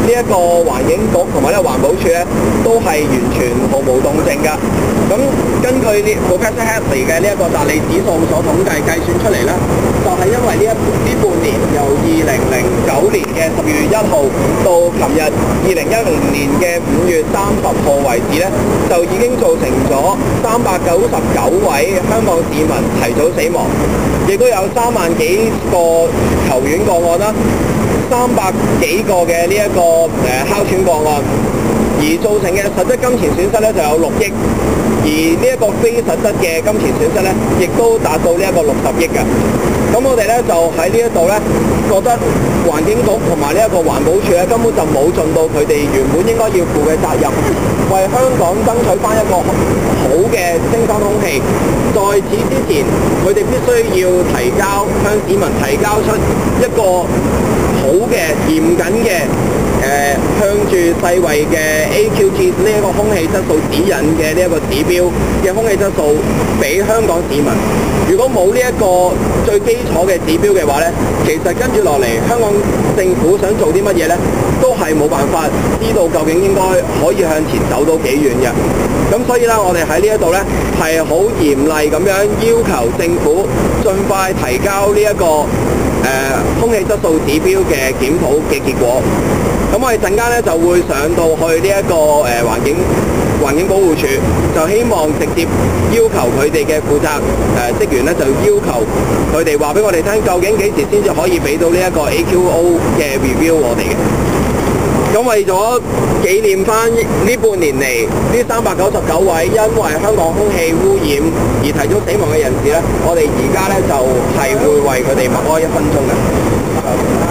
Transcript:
呢一個環境局同埋呢個環保署咧，都係完全毫無動靜㗎。咁根據呢 Professor Hadley 嘅呢一個達利指數所統計計算出嚟咧，就係因為呢半年由2009年嘅12月1號到琴日2010年嘅5月30號為止咧，就已經造成咗399位香港市民提早死亡，亦都有3萬幾個求院個案啦，300幾個嘅呢一個哮喘個案，而造成嘅實質金錢損失咧就有6億，而呢一個非實質嘅金錢損失咧，亦都達到呢一個60億嘅。咁我哋咧就喺呢一度咧，覺得環境局同埋呢一個環保署咧根本就冇盡到佢哋原本應該要負嘅責任，為香港爭取翻一個好嘅清新空氣。在此之前，佢哋必須要向市民提交出一個好嘅、嚴謹嘅向住世衛嘅 AQG 呢一個空氣質素指引嘅呢一個指標嘅空氣質素俾香港市民。如果冇呢一個最基礎嘅指標嘅話呢，其實跟住落嚟香港政府想做啲乜嘢呢，都係冇辦法知道究竟應該可以向前走到幾遠嘅。咁所以咧，我哋喺呢一度呢，係好嚴厲咁樣要求政府盡快提交呢一個空氣質素指標嘅檢討嘅結果。咁我哋陣間咧就會上到去呢一個環境保護署，就希望直接要求佢哋嘅負責職員咧，就要求佢哋話俾我哋聽，究竟幾時先至可以俾到呢一個 AQO 嘅 review 我哋嘅。咁為咗紀念翻呢半年嚟呢399位因為香港空氣污染而提早死亡嘅人士咧，我哋而家咧就係會為佢哋默哀1分鐘嘅。